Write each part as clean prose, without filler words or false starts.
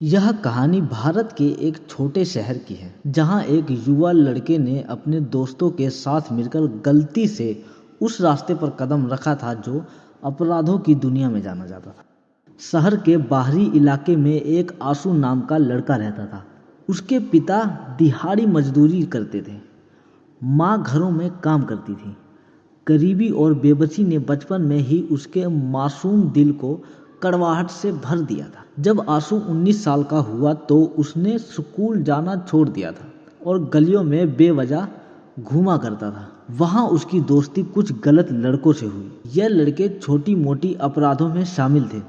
यह कहानी भारत के एक छोटे शहर की है जहां एक युवा लड़के ने अपने दोस्तों के साथ मिलकर गलती से उस रास्ते पर कदम रखा था जो अपराधों की दुनिया में जाना जाता था। शहर के बाहरी इलाके में एक आशु नाम का लड़का रहता था। उसके पिता दिहाड़ी मजदूरी करते थे, माँ घरों में काम करती थी। गरीबी और बेबसी ने बचपन में ही उसके मासूम दिल को कड़वाहट से भर दिया था। जब आशु 19 साल का हुआ तो उसने स्कूल जाना छोड़ दिया था और गलियों में बेवजह घूमा करता था। वहाँ उसकी दोस्ती कुछ गलत लड़कों से हुई। यह लड़के छोटी मोटी अपराधों में शामिल थे,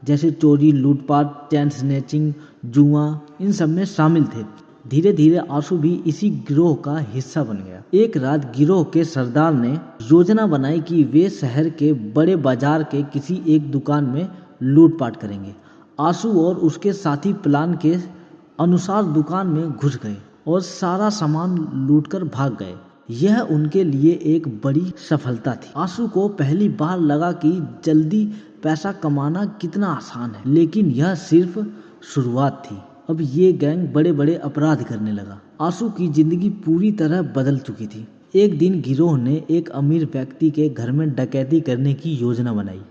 जैसे चोरी, लूटपाट, चैन स्नैचिंग, जुआ, इन सब में शामिल थे। धीरे धीरे आशु भी इसी गिरोह का हिस्सा बन गया। एक रात गिरोह के सरदार ने योजना बनाई कि वे शहर के बड़े बाजार के किसी एक दुकान में लूटपाट करेंगे। आशु और उसके साथी प्लान के अनुसार दुकान में घुस गए और सारा सामान लूटकर भाग गए। यह उनके लिए एक बड़ी सफलता थी। आशु को पहली बार लगा कि जल्दी पैसा कमाना कितना आसान है, लेकिन यह सिर्फ शुरुआत थी। अब ये गैंग बड़े बड़े अपराध करने लगा। आशु की जिंदगी पूरी तरह बदल चुकी थी। एक दिन गिरोह ने एक अमीर व्यक्ति के घर में डकैती करने की योजना बनाई,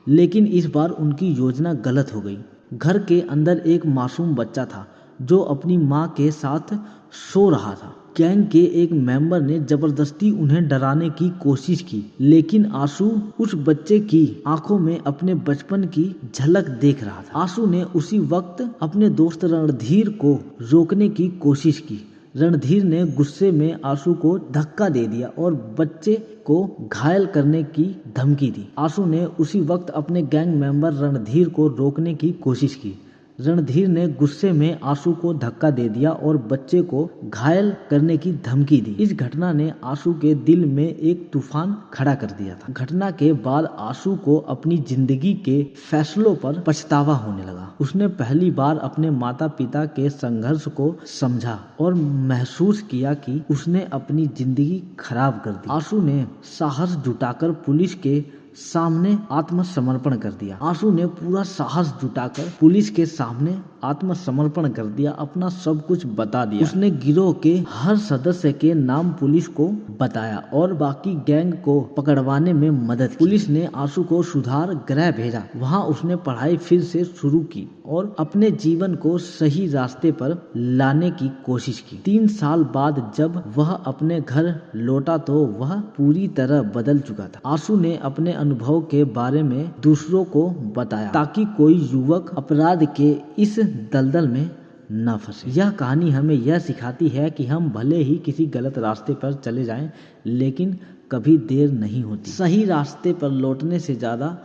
लेकिन इस बार उनकी योजना गलत हो गई। घर के अंदर एक मासूम बच्चा था जो अपनी माँ के साथ सो रहा था। गैंग के एक मेंबर ने जबरदस्ती उन्हें डराने की कोशिश की, लेकिन आशु उस बच्चे की आंखों में अपने बचपन की झलक देख रहा था। आशु ने उसी वक्त अपने दोस्त रणधीर को रोकने की कोशिश की। रणधीर ने गुस्से में आशु को धक्का दे दिया और बच्चे को घायल करने की धमकी दी। आशु ने उसी वक्त अपने गैंग मेंबर रणधीर को रोकने की कोशिश की। रणधीर ने गुस्से में आशु को धक्का दे दिया और बच्चे को घायल करने की धमकी दी। इस घटना ने आशु के दिल में एक तूफान खड़ा कर दिया था। घटना के बाद आशु को अपनी जिंदगी के फैसलों पर पछतावा होने लगा। उसने पहली बार अपने माता पिता के संघर्ष को समझा और महसूस किया कि उसने अपनी जिंदगी खराब कर दी। आशु ने साहस जुटाकर पुलिस के सामने आत्मसमर्पण कर दिया। आशु ने पूरा साहस जुटाकर पुलिस के सामने आत्मसमर्पण कर दिया, अपना सब कुछ बता दिया। उसने गिरोह के हर सदस्य के नाम पुलिस को बताया और बाकी गैंग को पकड़वाने में मदद की। पुलिस ने आशु को सुधार गृह भेजा। वहां उसने पढ़ाई फिर से शुरू की और अपने जीवन को सही रास्ते पर लाने की कोशिश की। 3 साल बाद जब वह अपने घर लौटा तो वह पूरी तरह बदल चुका था। आशु ने अपने अनुभव के बारे में दूसरों को बताया ताकि कोई युवक अपराध के इस दलदल में न फंसे। यह कहानी हमें यह सिखाती है कि हम भले ही किसी गलत रास्ते पर चले जाएं, लेकिन कभी देर नहीं होती। सही रास्ते पर लौटने से ज्यादा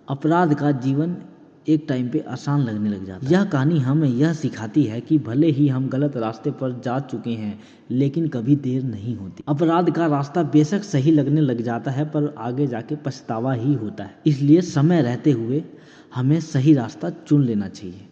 अपराध का जीवन एक टाइम पे आसान लगने लग जाता है। यह कहानी हमें यह सिखाती है कि भले ही हम गलत रास्ते पर जा चुके हैं, लेकिन कभी देर नहीं होती। अपराध का रास्ता बेशक सही लगने लग जाता है, पर आगे जाके पछतावा ही होता है। इसलिए समय रहते हुए हमें सही रास्ता चुन लेना चाहिए।